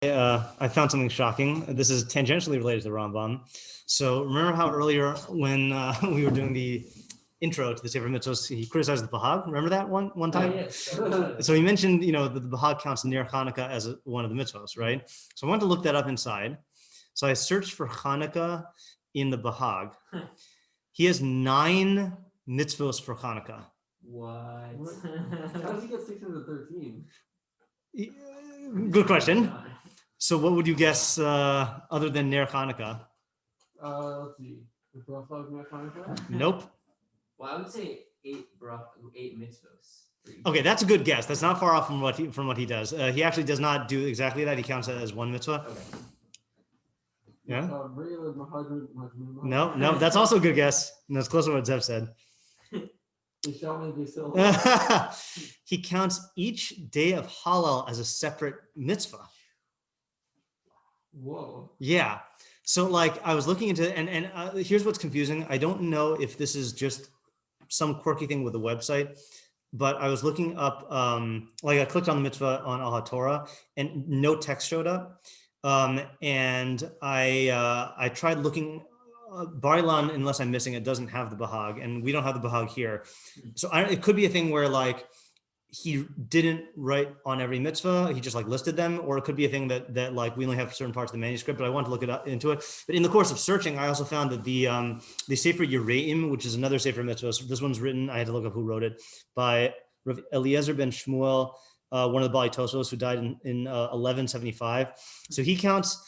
I found something shocking. This is tangentially related to the Rambam. So remember how earlier when we were doing the intro to the Sefer Mitzvos, he criticized the Bahag. Remember that one time? Yes. So he mentioned, that the Bahag counts Ner Chanukah as one of the mitzvos, right? So I wanted to look that up inside. So I searched for Chanukah in the Bahag. He has 9 mitzvos for Chanukah. What? How does he get 613? Good question. So what would you guess other than Ner Chanukah? Let's see. The bracha of Ner Chanukah? Nope. Well, I would say 8 mitzvos. Okay, that's a good guess. That's not far off from what he does. He actually does not do exactly that. He counts it as one mitzvah. Okay. Yeah. No, that's also a good guess. No, it's close to what Zev said. He counts each day of Hallel as a separate mitzvah. Whoa. Yeah. So I was looking into it, and here's what's confusing. I don't know if this is just some quirky thing with the website, but I was looking up, I clicked on the mitzvah on Torah and no text showed up. And I tried looking, Bar-Ilan, unless I'm missing it, doesn't have the Bahag, and we don't have the Bahag here. So it could be a thing where he didn't write on every mitzvah, he just listed them, or it could be a thing that we only have certain parts of the manuscript, but I want to look into it. But in the course of searching, I also found that the Sefer Yereim, which is another Sefer mitzvah, so this one's written, I had to look up who wrote it, by Rav Eliezer ben Shmuel, one of the Bali Tosos, who died in 1175. So he counts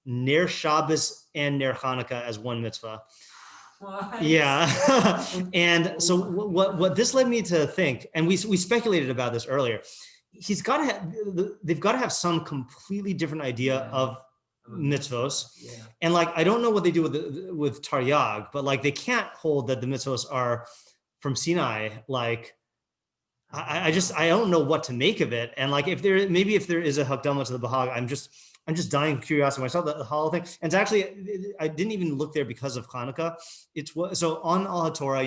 Ner Shabbos and Ner Chanukah as one mitzvah. What? Yeah. And so what this led me to think, and we speculated about this earlier, they've got to have some completely different idea of mitzvos. Yeah. And I don't know what they do with Taryag, but they can't hold that the mitzvos are from Sinai. I don't know what to make of it. And if there is a hakdama to the Bahag, I'm just dying of curiosity myself, the Hallel thing. And it's actually, I didn't even look there because of Hanukkah. So on Al Torah,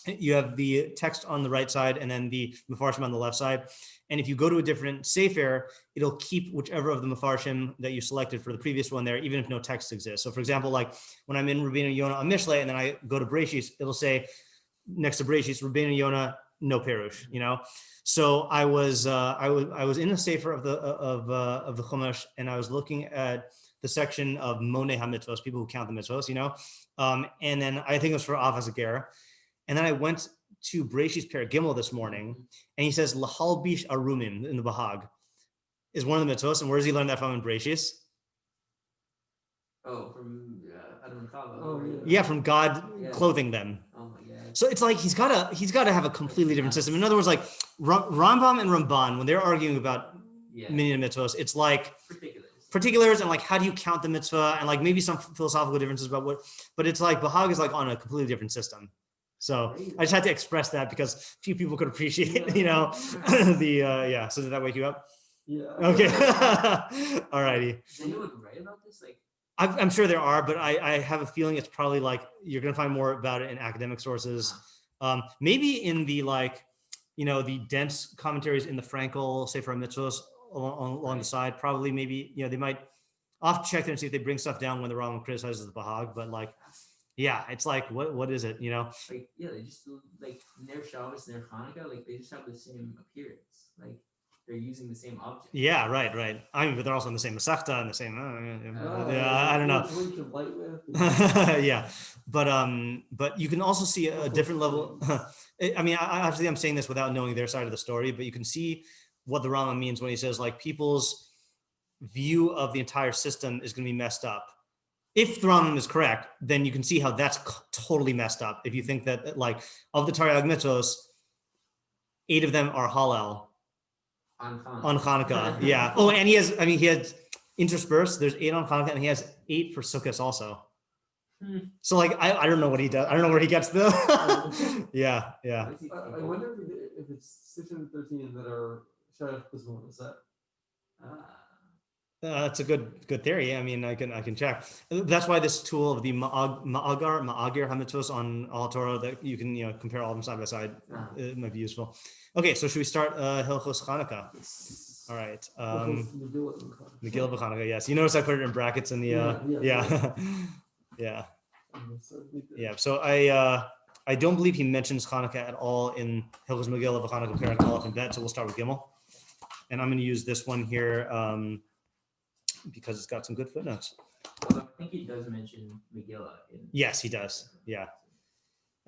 you have the text on the right side and then the Mefarshim on the left side. And if you go to a different sefer, it'll keep whichever of the Mefarshim that you selected for the previous one there, even if no text exists. So for example, when I'm in Rabbeinu Yonah on Mishlei and then I go to Breshis, it'll say next to Breshis, Rabbeinu Yonah, no perush, So I was in the sefer of the Chumash, and I was looking at the section of Monei HaMitzvos, people who count the mitzvos, and then I think it was for Avaz Ger, and then I went to Breshis Perek Gimel this morning, and he says Lahalbish Arumim in the Bahag is one of the mitzvos, and where does he learn that from in Breshis? Oh, from Adam and Chava. Oh, yeah, from God clothing them. Oh my God. So it's he's got to have a completely different system. In other words, Rambam and Ramban, when they're arguing about many mitzvos, it's particulars and how do you count the mitzvah, and maybe some philosophical differences about what, but it's Bahag is on a completely different system. So I just had to express that because few people could appreciate, the So did that wake you up? Yeah. Okay. All righty. Does anyone write about this? I'm sure there are, but I have a feeling it's probably you're going to find more about it in academic sources. Maybe in the the dense commentaries in the Frankel Sefer Mitzvos along the side. Probably maybe they might. I'll have to check there and see if they bring stuff down when the Rambam criticizes the Bahag. But it's what is it? They just Ner Shabbos, Ner Hanukkah, they just have the same appearance. They're using the same object. Yeah, right. I mean, but they're also in the same Masechta and the same. I don't know. Yeah, but you can also see a different level. I mean, obviously, I'm saying this without knowing their side of the story, but you can see what the Rambam means when he says people's view of the entire system is going to be messed up. If the Rambam is correct, then you can see how that's totally messed up. If you think that of the Taryag mitzvos, 8 of them are Hallel. On Hanukkah, yeah. Oh, and he has interspersed. There's 8 on Hanukkah, and he has 8 for Sukkot also. So I don't know what he does. I don't know where he gets the. Yeah. I wonder if it's 613 that are shayach this one. Is that? That's a good theory. I mean, I can check. That's why this tool of the Ma'agir HaMitzvos on Al Torah, that you can compare all of them side by side, it might be useful. Okay, so should we start Hilchos Chanukah? All right. Megillah Megillah וחנוכה. Yes. You notice I put it in brackets in the. Yeah. Yeah. So I don't believe he mentions Hanukkah at all in Hilchos Megilah וחנוכה Perek Aleph and Bet. So we'll start with Gimel, and I'm going to use this one here because it's got some good footnotes. Although I think he does mention Megillah. Yes, he does. Yeah.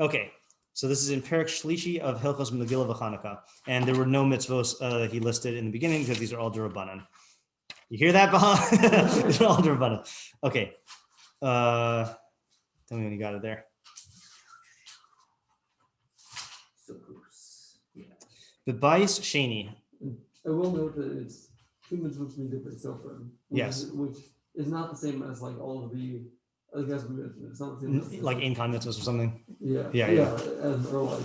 Okay. So this is in Perek Shlishi of Hilchos Megilah וחנוכה, and there were no mitzvos that he listed in the beginning because these are all D'Rabbanan. You hear that, Baha? These are all D'Rabbanan. Okay. Tell me when you got it there. B'bayis Sheni. I will note that it's two mitzvot midivray sofrim. Yes. Which is not the same as like all of the, I guess we mentioned, it's not the same as Like Ein Kan mitzvos or something. Yeah. Or like,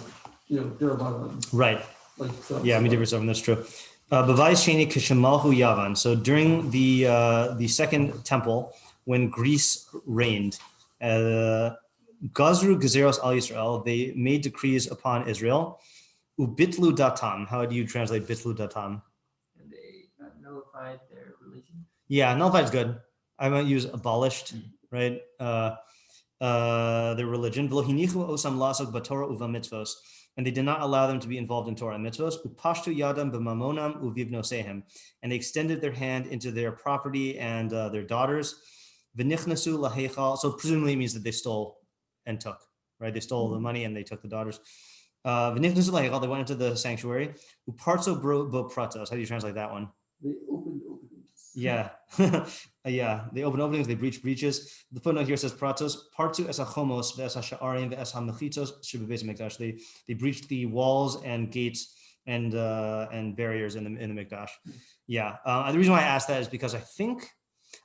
D'Rabbanan. Right. Like so. Yeah, midivray sofrim. That's true. B'bayis Sheni Kishemalhu Yavan. So during the second temple, when Greece reigned, Gazru Gezeros al Yisrael, they made decrees upon Israel. Ubitlu datam. How do you translate bitlu datam? And they nullified their religion. Yeah, nullified is good. I might use abolished, right? Their religion. V'lohinichu osam lasok b'torah uva mitzvos. And they did not allow them to be involved in Torah and mitzvos. Upashtu yadam b'mamonam uvivnosehem. And they extended their hand into their property and their daughters. V'nichnasu laheichal. So presumably it means that they stole and took, right? They stole the money and they took the daughters. They went into the sanctuary. Upartso bo pratos. How do you translate that one? They opened openings. Yeah. Yeah. They opened openings, they breached breaches. The footnote here says pratos, partu es hachomos, ve'es hasha'arim, ve'es hamachitos, shebebeis mikdash. They breached the walls and gates and barriers in the mikdash. Yeah. The reason why I asked that is because I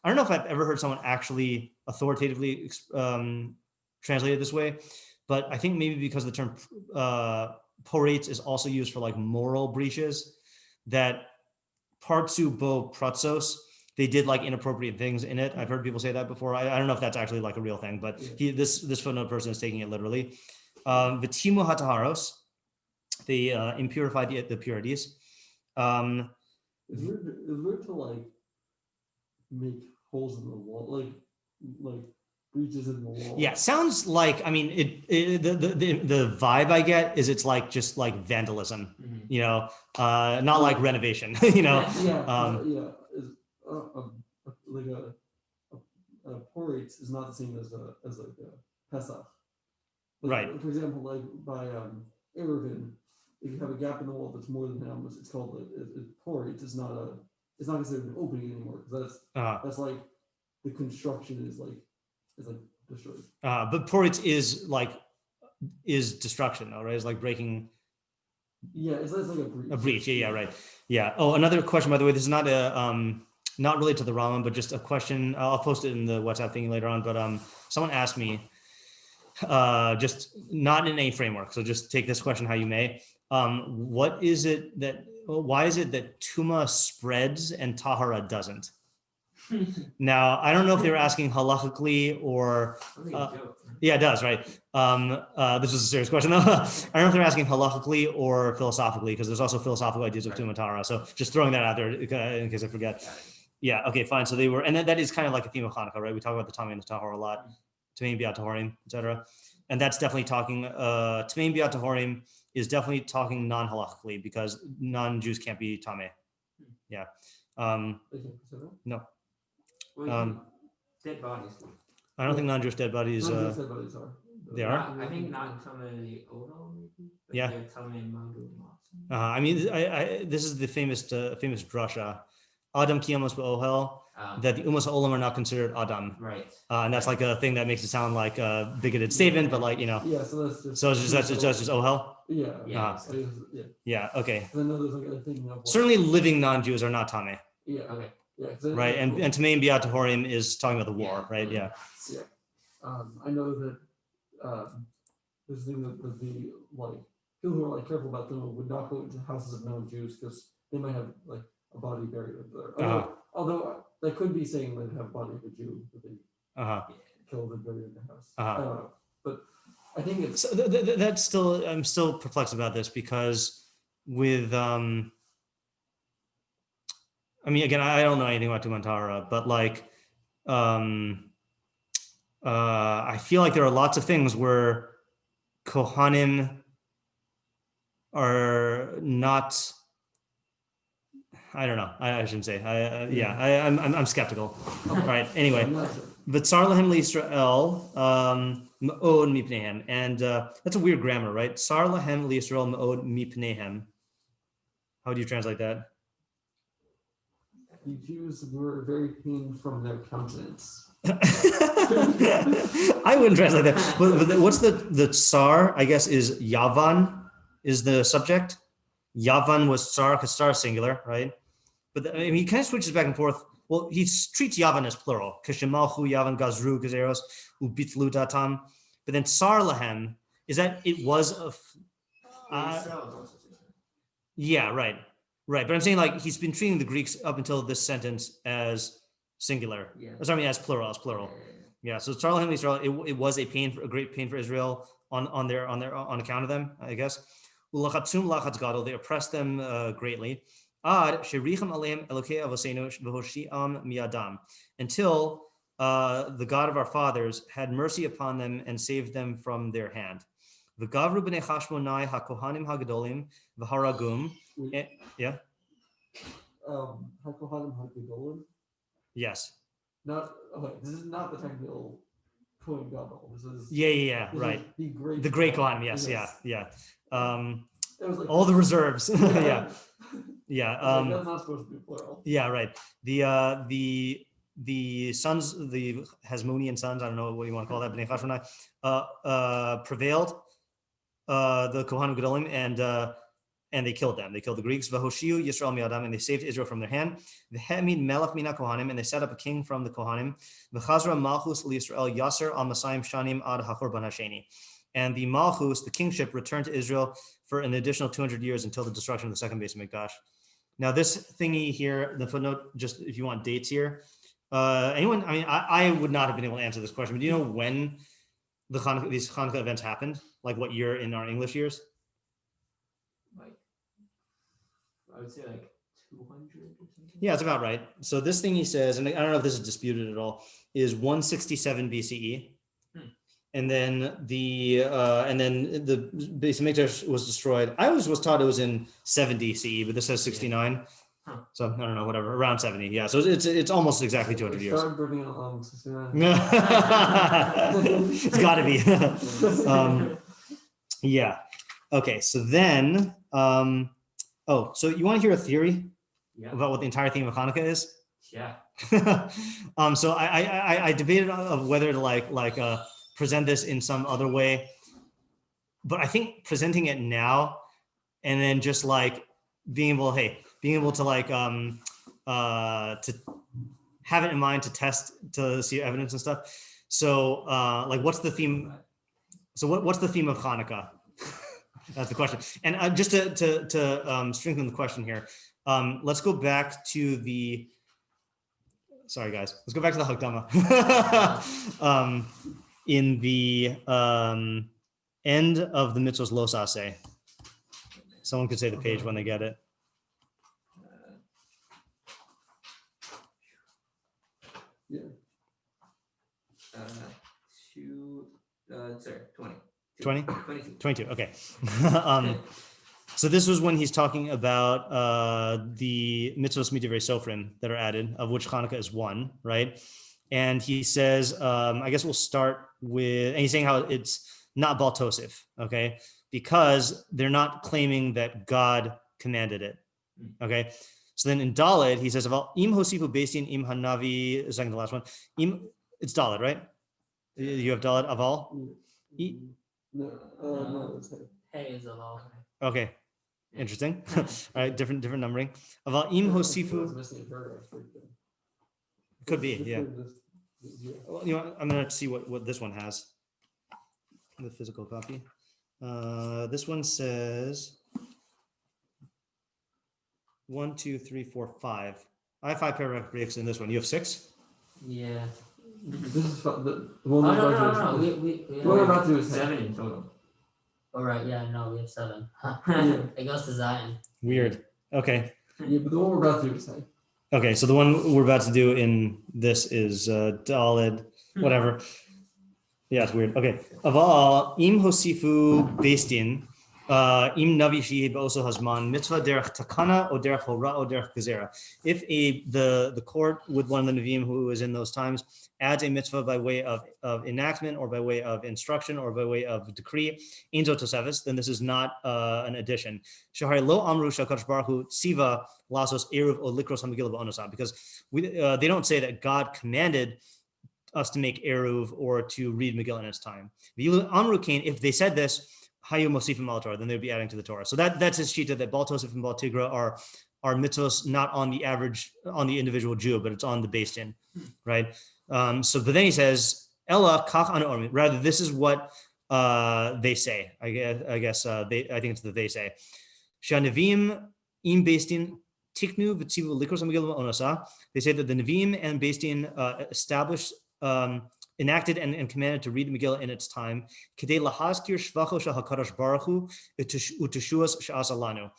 don't know if I've ever heard someone actually authoritatively translate it this way, but I think maybe because the term porates is also used for like moral breaches, that partsu bo pratzos, they did like inappropriate things in it. I've heard people say that before. I don't know if that's actually like a real thing, but this footnote person is taking it literally. Vitimu hataharos, they impurified the purities. It's weird to like make holes in the wall, like breaches in the wall. Yeah, sounds like, I mean, the vibe I get is it's like just like vandalism, not like renovation, Like a porates is not the same as like a Pesach. Right. For example, like by Erevin, if you have a gap in the wall that's more than how much, it's called porates. It's not considered an opening anymore because that's like the construction is destroyed. But porates is destruction, though, right? It's like breaking. Yeah, it's like a breach. A breach. Yeah, right. Yeah. Oh, another question, by the way. This is not not related to the Rambam, but just a question. I'll post it in the WhatsApp thing later on. But someone asked me, just not in a framework. So just take this question how you may. Why is it that Tuma spreads and Tahara doesn't? Now, I don't know if they were asking halachically or yeah, it does, right? This was a serious question. I don't know if they're asking halachically or philosophically, because there's also philosophical ideas of Tuma and Tahara. So just throwing that out there in case I forget. Yeah, okay, fine. So they were, and that is kind of like a theme of Hanukkah, right? We talk about the Tamei and the Tahor a lot, Tameim Biat Tahorim, etc. And that's definitely talking, Tameim Biat Tahorim is definitely talking non-halachically, because non-Jews can't be Tamei. Yeah. No. Dead bodies. I don't think non-Jewish dead bodies. Non-Jewish dead bodies are. They are? I think not Tamei Odal, maybe. Yeah. Tamei Magdu. I mean, this is the famous drasha, Adam Kiyamos Ba'ohel, that the Umas Olam are not considered Adam. Right. And that's like a thing that makes it sound like a bigoted statement, but like, Yeah, so that's just. So that's just Ohel? Yeah. Yeah. Yeah, okay. I know there's like a thing of. Certainly living non-Jews are not Tamei. Yeah. Okay. Yeah. Right, and Tamei and Biat Tahorim is talking about the war, right? Yeah. Yeah. I know that this thing that would be like, people who are like careful about them would not go into houses of non-Jews because they might have like a body buried up there. Although that could be saying they'd have body of a Jew that they killed and buried in the house. I don't know, but I think it's. So that's still, I'm still perplexed about this, because with I mean, again, I don't know anything about Tumantara, but like, I feel like there are lots of things where Kohanim are not. I don't know. I shouldn't say. I'm skeptical. Right. Anyway, V'tzar lahem liYisrael me'od mipneihem, and that's a weird grammar, right? Tsar lahem liYisrael me'od mipneihem. How do you translate that? The Jews were very pained from their countenance. I wouldn't translate that. But what's the tsar? I guess is Yavan is the subject. Yavan was tsar because tsar is singular, right? But I mean, he kind of switches back and forth. Well, he treats Yavan as plural. Kishemalchu Yavan Gazru Gazeros Ubitlu Datam. But then tsar lahem is that it was a. Yeah, right. Right, but I'm saying like he's been treating the Greeks up until this sentence as singular. Yeah. Sorry, as plural. Yeah. So Tsar lahem Israel, it was a great pain for Israel on account of them, I guess. Ulachatzum lachatz gadol, they oppressed them greatly. Ad sherichem aleim elokei avosenu v'hoshiam miadam, until the God of our fathers had mercy upon them and saved them from their hand. V'gavru b'nei Chashmonai hakohanim hagadolim v'haragum. Yeah. Hakohanim hagedolim. Yes. Not okay. This is not the technical Kohen Gadol. This is right. The great Kohanim. Yes. Yeah. It was like all the reserves. Yeah. That's not supposed to be plural. Yeah. Right. The sons, the Hasmonean sons, I don't know what you want to call that, Bnei Chashmonai, prevailed the Kohanim Gedolim and they killed them. They killed the Greeks. V'hoshiu Yisrael mi'adam, and they saved Israel from their hand. V'hemid melech mina Kohanim, and they set up a king from the Kohanim. V'chazra malchus l'Yisrael yaser al masayim shanim ad hachurban hasheni. And the malchus, the kingship, returned to Israel for an additional 200 years until the destruction of the second base of Mikdash. Now this thingy here, the footnote, just if you want dates here. Anyone? I mean, I would not have been able to answer this question, but do you know when these Hanukkah events happened? Like what year in our English years? Like, I would say like 200 or something. Yeah, it's about right. So this thing he says, and I don't know if this is disputed at all, is 167 BCE. And then the base of Mikdash was destroyed. I always was taught it was in 70 CE, but this says 69. Huh. So I don't know, whatever, around 70. Yeah, so it's almost exactly 200 years. Started burning it along 69. It's got to be. Yeah. Okay. So then, so you want to hear a theory about what the entire theme of Hanukkah is? Yeah. So I debated of whether to present this in some other way, but I think presenting it now and then just like being able to have it in mind to test, to see evidence and stuff. So what's the theme? So what's the theme of Hanukkah? That's the question. And just to strengthen the question here, let's go back to the, sorry guys, let's go back to the Hakdama. In the end of the mitzvahs Los Aseh. Someone could say the page when they get it. Yeah. 20. 22. Okay. So this was when he's talking about the mitzvahs midivrei sofrim that are added, of which Hanukkah is one, right? And he says, I guess we'll start with, and he's saying how it's not Baal Tosef, okay? Because they're not claiming that God commanded it, okay? So then in Dalet, he says, Im hosifu beisin im hanavi, second to last one, it's Dalet, right? You have Dalet, Aval? No, it's Hey is Aval. Okay, interesting. All right, different numbering. Aval im hosifu. Could be, yeah. Well, I'm gonna see what this one has. The physical copy. This one says 1, 2, 3, 4, 5. I have 5 paragraph breaks in this one. You have 6? Yeah. This is the Oh, one no. we're about to do is 7 in total. All right, yeah, no, we have 7. It goes to Zion. Weird. Okay. Yeah, but the one we're about to do is 10. Okay, so the one we're about to do in this is Daled, whatever. Yeah, it's weird. Okay. Aval im hosifu bestin im navi shihib also hasman mitzvah derech takana or derech hora or derech gezerah. If the court with one of the Nevi'im who was in those times adds a mitzvah by way of enactment or by way of instruction or by way of decree, inzo tosefes, then this is not an addition. Shahari lo amru shakadosh baruch hu tziva lasos eruv o likros hamegillah ba'onosah, because they don't say that God commanded us to make eruv or to read Megillah in its time. Amru kain, if they said this, hayu mosifim al Torah, then they'd be adding to the Torah. So that's his shita, that Baal Tosef and Baal Tigra are mitzvahs not on the individual Jew, but it's on the based in, right? But then he says, Ella kach anu ormi. Rather, this is what they say. I guess I think it's the they say. Shanavim im based in tiknu v'tzivu likros hamegillah ba'onosah. They say that the Nevi'im and based in established, enacted and commanded to read the Megillah in its time. Kedei lahaskir shvacho shel hakadosh baruch hu uteshuas she'asa lanu.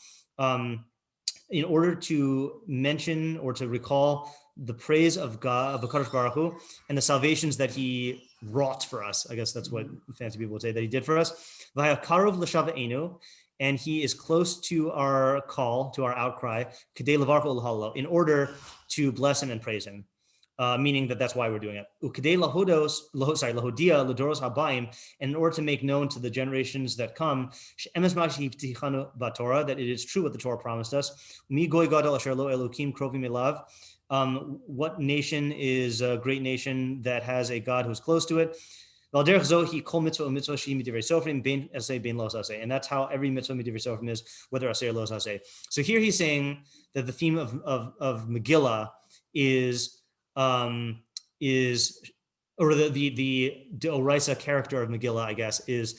In order to mention or to recall the praise of God, of hakadosh baruch hu, and the salvations that He wrought for us. I guess that's what fancy people would say that He did for us. V'haya karov l'shava'enu, and He is close to our call, to our outcry. Kedei levarcho l'Hallel, in order to bless Him and praise Him. Meaning that's why we're doing it. Ukadei lahodia l'doros habayim, and in order to make known to the generations that come, that it is true what the Torah promised us. What nation is a great nation that has a God who's close to it? And that's how every mitzvah midivrei sofrim is, whether aseh or lo aseh. So here he's saying that the theme of Megillah is or the Oraisa character of Megillah, I guess, is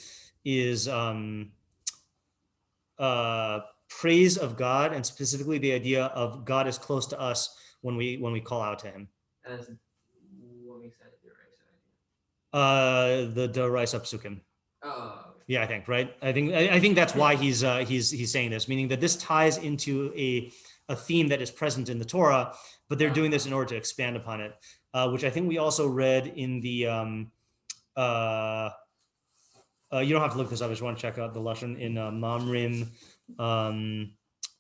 praise of God, and specifically the idea of God is close to us when we call out to Him. As what makes that the Oraisa idea? The Oraisa psukim. Oh. Okay. Yeah, I think, right. I think that's why he's saying this, meaning that this ties into a theme that is present in the Torah, but they're doing this in order to expand upon it, which I think we also read in the, you don't have to look this up, I just want to check out the Lashon in Mamrim,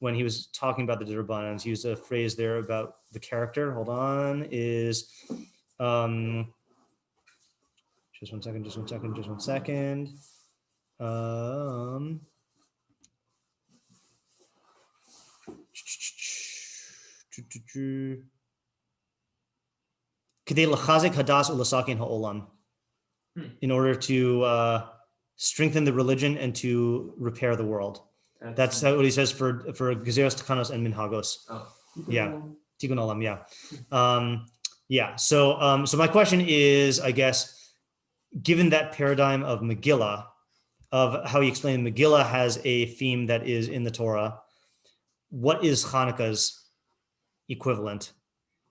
when he was talking about the D'Rabbanans, he used a phrase there about the character, hold on, is, just one second. In order to strengthen the religion and to repair the world. That's what he says for Gezeros, Takanos, and Minhagos. Oh. Yeah, Tikkun Olam. Yeah. So my question is, I guess, given that paradigm of Megillah, of how he explained Megillah has a theme that is in the Torah, what is Hanukkah's equivalent?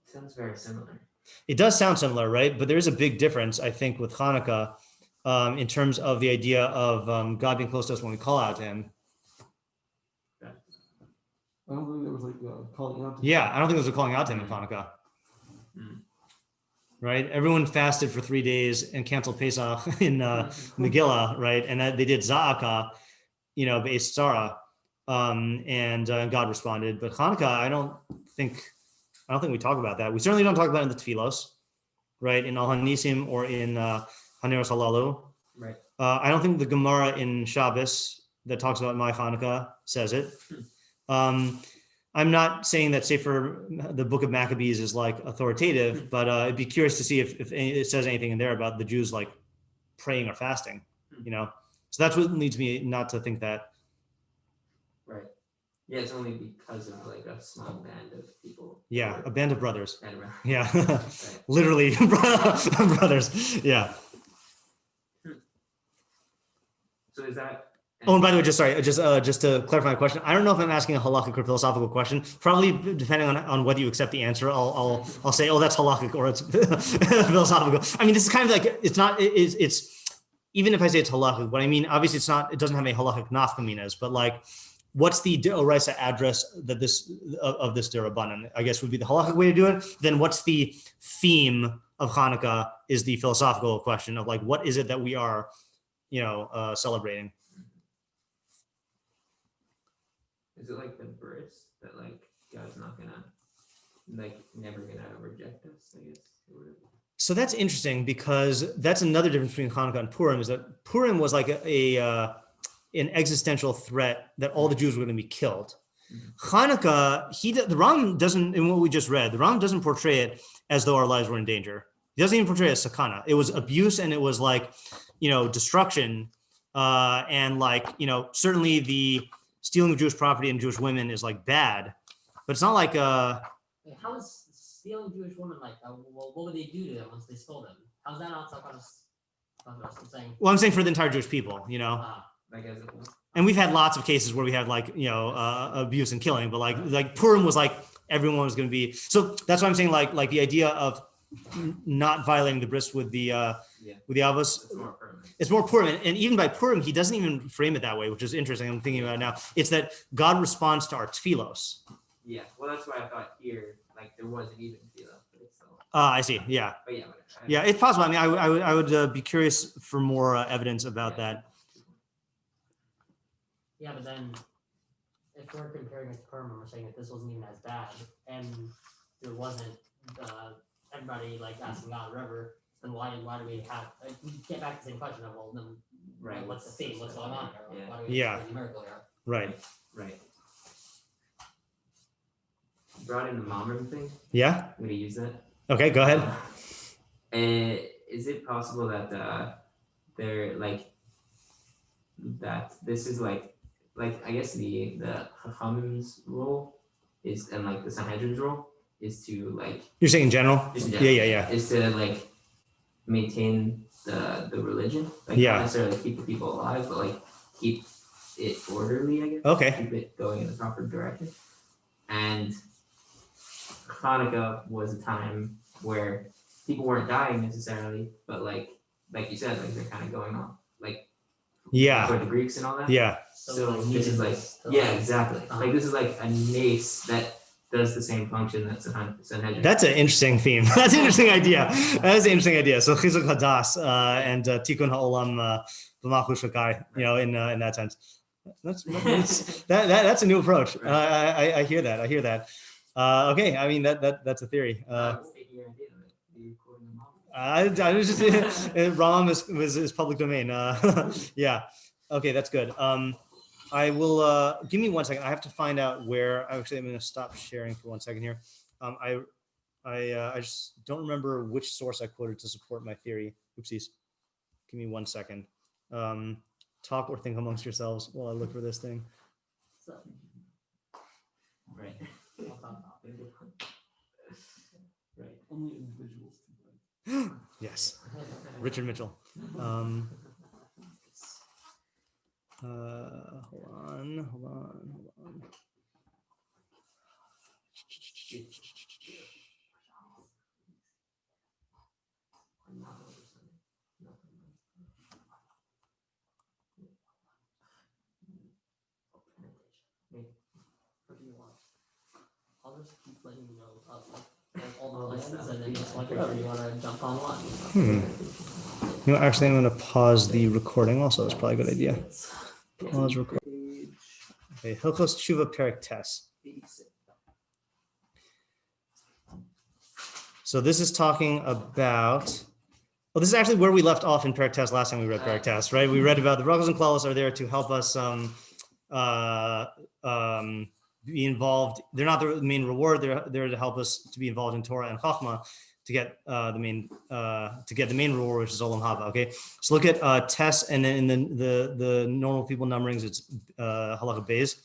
Sounds very similar. It does sound similar, right? But there is a big difference, I think, with Hanukkah in terms of the idea of God being close to us when we call out to Him. I don't think there was like calling out to Him. Yeah, I don't think there was a calling out to Him in Hanukkah. Right? Everyone fasted for 3 days and canceled Pesach in Megillah, right? And they did Za'aka, Be'ez Tzara, and God responded. But Hanukkah, I don't think we talk about that. We certainly don't talk about it in the Tfilos, right? In Al Hanisim or in Haneros Halalu. Right. I don't think the Gemara in Shabbos that talks about my Hanukkah says it. I'm not saying that Sefer, the Book of Maccabees, is like authoritative, but I'd be curious to see if it says anything in there about the Jews like praying or fasting, So that's what leads me not to think that. Right. Yeah, it's only because of like a small band of people. Yeah, a band of brothers. Yeah, Right. Literally brothers. Yeah. So is that? Oh, and by the way, just to clarify my question, I don't know if I'm asking a halakhic or philosophical question. Probably depending on whether you accept the answer, I'll say, oh, that's halakhic or it's philosophical. I mean, this is kind of like it's even if I say it's halakhic, what I mean, obviously it doesn't have any halakhic nafkaminas, but like what's the D'Oraisa address that this of this D'Rabbanan? I guess would be the halachic way to do it. Then what's the theme of Hanukkah is the philosophical question of like, what is it that we are, celebrating? Is it like the birth that like God's not gonna never gonna reject us, I guess? So that's interesting because that's another difference between Hanukkah and Purim is that Purim was like an existential threat that all the Jews were going to be killed. Hanukkah, the Rambam doesn't, in what we just read, the Rambam doesn't portray it as though our lives were in danger. He doesn't even portray it as sakana. It was abuse and it was like, destruction. And like, certainly the stealing of Jewish property and Jewish women is like bad, but it's not like How is stealing Jewish women like? What would they do to them once they stole them? How's that not I'm saying. Well, I'm saying for the entire Jewish people, Like as a whole. And we've had lots of cases where we had like, abuse and killing, but like Purim was like everyone was going to be. So that's why I'm saying like the idea of not violating the bris with the avos. It's more Purim, and even by Purim, he doesn't even frame it that way, which is interesting. I'm thinking about it now. It's that God responds to our tefillos. Yeah, well, that's why I thought here, like there wasn't even tefillah, but it's still. I see. Yeah. But yeah. Yeah, it's possible. I mean, I would be curious for more evidence about that. Yeah, but then if we're comparing it to Purim and we're saying that this wasn't even as bad, and there wasn't everybody like asking God, whatever, then why do we have? We get back to the same question of then Right. what's the theme? What's going on here? Yeah. Why do we have a miracle here? Right. Brought in the Mamrim thing. Yeah. I'm gonna use that. Okay, go ahead. Is it possible that they're like that? This is like I guess the Chachamim's role is, and like the Sanhedrin's role is to like. You're saying in general? Yeah. Is to like maintain the religion, like not necessarily keep the people alive, but like keep it orderly, I guess. Okay. Keep it going in the proper direction. And Hanukkah was a time where people weren't dying necessarily, but like you said, like they're kind of going on, like for the Greeks and all that. Yeah. So this is like exactly. Like this is like a nace that does the same function that Sanhedrin. That's an interesting theme. That's an interesting idea. That is an interesting idea. So chizuk hadas and tikkun ha'olam b'malchus shakai, in that sense. That's a new approach. I hear that. Okay, I mean that's a theory. I was just Rambam is public domain. Yeah. Okay, that's good. I will give me 1 second. I have to find out where. Actually, I'm going to stop sharing for 1 second here. I just don't remember which source I quoted to support my theory. Oopsies. Give me 1 second. Talk or think amongst yourselves while I look for this thing. Right. Right. Only individuals can write. Yes. Richard Mitchell. Hold on. I'll just keep letting you know all the places, and then just like wherever you want to jump on one. Actually, I'm going to pause the recording. Also, it's probably a good idea. Pause recording. Okay, Hilchos Tשובה Perek Tes. So this is talking about. Well, this is actually where we left off in Perek Tes last time we read Perek Tes, right? We read about the brachos and klalos are there to help us be involved. They're not the main reward. They're there to help us to be involved in Torah and Chachma to get the main reward, which is Olam Haba. Okay, so look at Tes, and then in the normal people numberings, it's halacha beis.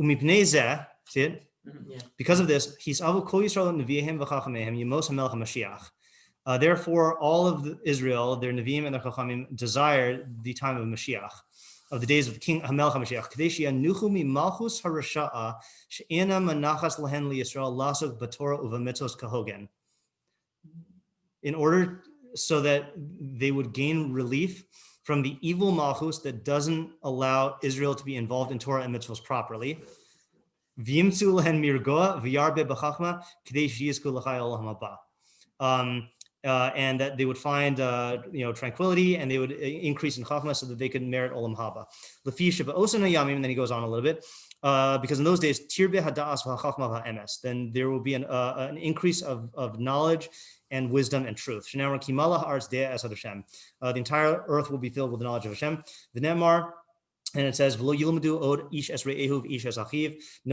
Umipnei zeh, see it? Yeah. Because of this, he's avu kol Yisrael nevi'im v'chachameim yemos hamelech HaMashiach. Therefore, all of Israel, their nevi'im and their chachamim, desire the time of Mashiach, of the days of King Hamelech HaMashiach. Kadesh yanuchu mimalchus harasha'a she'ena manachas lehen liyisrael lasuk b'torah uvamitzvos kahogen. In order so that they would gain relief from the evil malchus that doesn't allow Israel to be involved in Torah and mitzvahs properly. And that they would find tranquility, and they would increase in chachma so that they could merit olam haba. And then he goes on a little bit, because in those days, then there will be an increase of knowledge and wisdom and truth. The entire earth will be filled with the knowledge of Hashem. The Nemar, and it says, no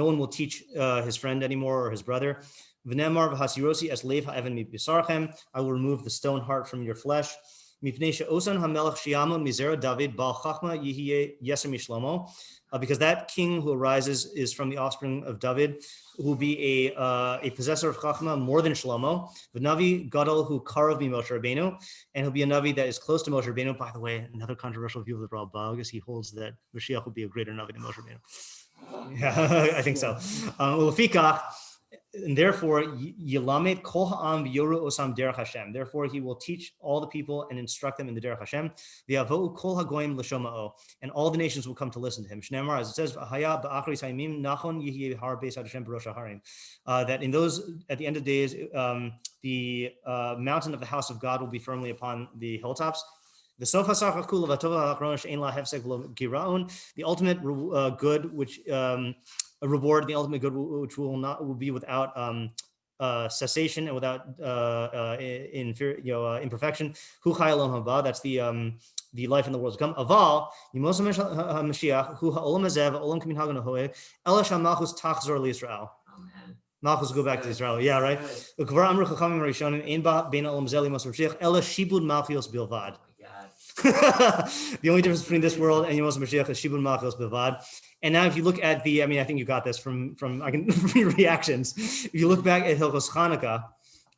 one will teach his friend anymore or his brother. I will remove the stone heart from your flesh. Because that king who arises is from the offspring of David, who will be a possessor of Chachma more than Shlomo. The Navi Gadol who karav mi Moshe Rabbeinu, and he'll be a Navi that is close to Moshe Rabbeinu. By the way, another controversial view of the Rambam is he holds that Mashiach will be a greater Navi than Moshe Rabbeinu. Yeah, I think so. And therefore, Yilamed Kol Ha'am Yoru Osam Derech Hashem. Therefore, he will teach all the people and instruct them in the Derech Hashem. V'yavo'u Kol Hagoyim L'shoma'o, and all the nations will come to listen to him. Shneimar, as it says, Haya ba'achris ha'imim nachon yihyeh har beis Hashem b'rosh harim. That in those at the end of days, the mountain of the house of God will be firmly upon the hilltops. The ultimate good, which a reward, the ultimate good, which will be without cessation and without imperfection. That's the life in the world to come. Aval Mashiach hu ha'olam hazeh v'olam k'minhag nohoeh ela sha'malchus tachzor liYisrael. Malchus will go back to Israel. Yeah, right. The only difference between this world and Yemos Mashiach is Shibud Malchus Bilvad. And now if you look at I think you got this from reactions. If you look back at Hilchos Chanukah,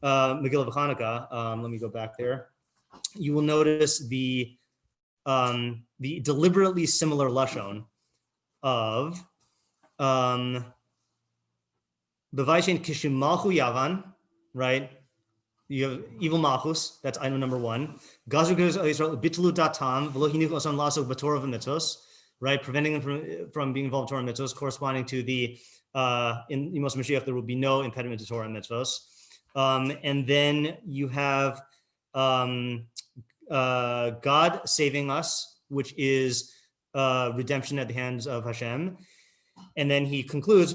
Megillah וחנוכה, let me go back there. You will notice the deliberately similar lashon of B'vayshen kishimalchu yavan, right? You have evil malchus, that's item number 1. Gazru Israel bitlu datam v'lo hinich osan lasok b'torah v'mitzvos, right? Preventing them from being involved in Torah and mitzvos, corresponding to the in Yemos Mashiach there will be no impediment to Torah and mitzvos. And then you have God saving us, which is redemption at the hands of Hashem. And then he concludes.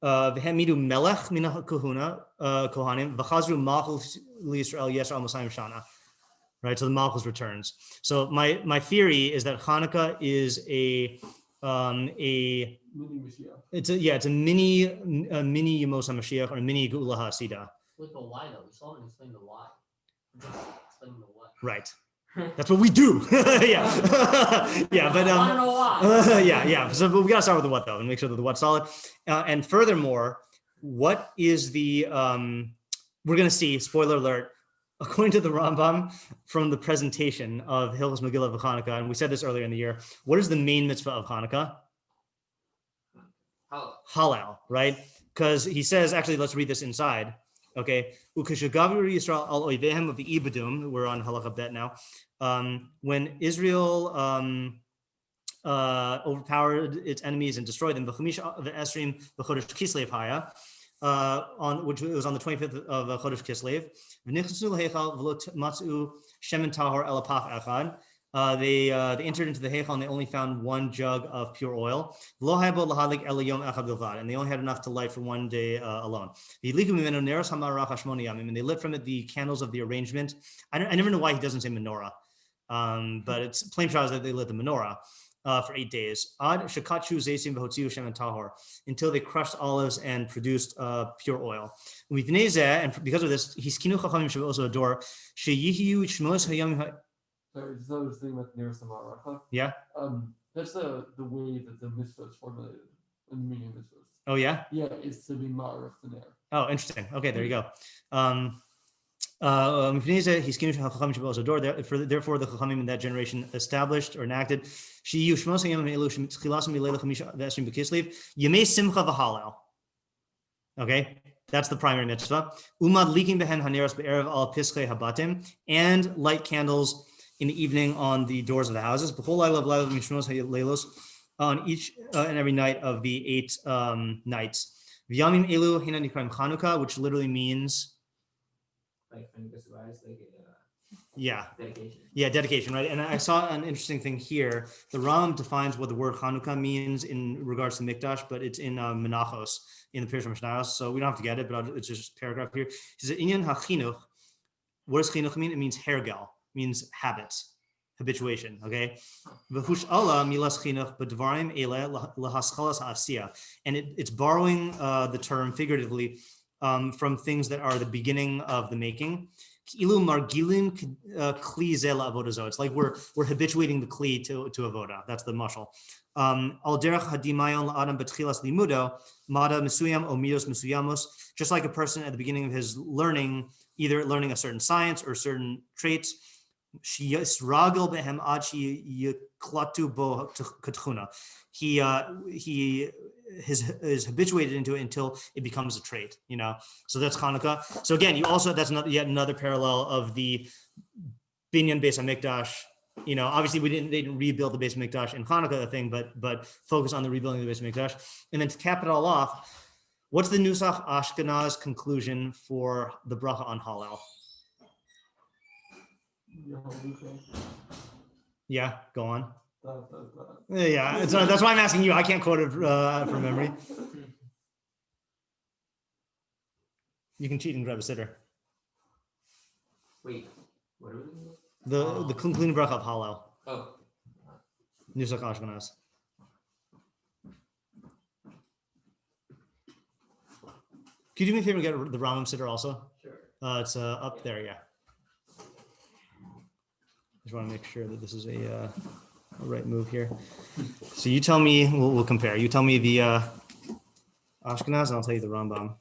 V'hemidu melech min kohanim v'chazru malchus liYisrael yesar al-Mosayim shana. Right, so the malchus returns. So my theory is that Hanukkah is a mini Mashiach. It's a mini Yemos HaMashiach or a mini Geula HaSida. With the why though, we still haven't explained the why. We're just explaining the what. Right. That's what we do. Yeah. Yeah, but I don't know why. Yeah. So but we gotta start with the what though and make sure that the what's solid. And furthermore, what is the we're gonna see, spoiler alert, according to the Rambam from the presentation of Hilchos Megilah וחנוכה, and we said this earlier in the year, what is the main mitzvah of Hanukkah? Hallel, right? Because he says, actually, let's read this inside. Okay, Ukashagavu Yisrael al oivehem of the Ibadum. We're on halacha bet now. When Israel overpowered its enemies and destroyed them, v'chumish v'esrim v'chodesh Kislev haya, on which it was on the 25th of Chodesh Kislev. V'nichnasu l'heichal v'lo matzu shemen tahor el apach echad. They entered into the heichal and they only found one jug of pure oil. And they only had enough to light for one day alone. And they lit from it the candles of the arrangement. I never know why he doesn't say menorah, but it's plain shot that they lit the menorah for 8 days. Until they crushed olives and produced pure oil. And because of this, also adore. Sorry, just another thing about the nearest Amaracha. Yeah. That's the way that the mitzvah is formulated in the meaning of mitzvahs. Oh yeah. Yeah, it's to be ma'arif the ner. Oh, interesting. Okay, there you go. Therefore, the Chachamim in that generation established or enacted Yemei Simcha v'Hallel. Okay, that's the primary mitzvah. Umad liking behen haneros be'erev al piskei habatim, and light candles in the evening on the doors of the houses. On each and every night of the 8 nights. V'yamim elu hina nikram Chanukah, which literally means Like Chanukah's rise, like dedication. dedication. Yeah, dedication, right? And I saw an interesting thing here. The Rambam defines what the word Hallel means in regards to Mikdash, but it's in Menachos, in the Pirush Mishnayos. So we don't have to get it, but it's just a paragraph here. He says, Inyan hachinuch. What does chinuch mean? It means hergel, means habits, habituation. Okay. V'hush Allah milas chinuch b'dvarim ele lahaschalas ha'asiya, and it's borrowing the term figuratively from things that are the beginning of the making. Ilu margilim kli ze la'avodah. It's like we're habituating the kli to avodah. That's the mashal. Al derech hadimayon la'adam betchilas limudo mada mesuyam o midos mesuyamos. Just like a person at the beginning of his learning, either learning a certain science or certain traits, he is habituated into it until it becomes a trait, you know. So that's Hanukkah. So again, that's yet another parallel of the binyan Beis HaMikdash. You know, obviously they didn't rebuild the Beis HaMikdash in Hanukkah, the thing, but focus on the rebuilding of the Beis HaMikdash. And then to cap it all off, what's the Nusach Ashkenaz conclusion for the bracha on Hallel? Yeah, go on. Yeah, that's why I'm asking you. I can't quote it from memory. You can cheat and grab a sitter. Wait, what are we doing? The concluding bracha of Hallel. Oh. Nusach Ashkenaz. Could you do me a favor and get the Rambam sitter also? Sure. It's up there, yeah. Just want to make sure that this is a right move here. So you tell me, we'll compare. You tell me the Ashkenaz, and I'll tell you the Rambam.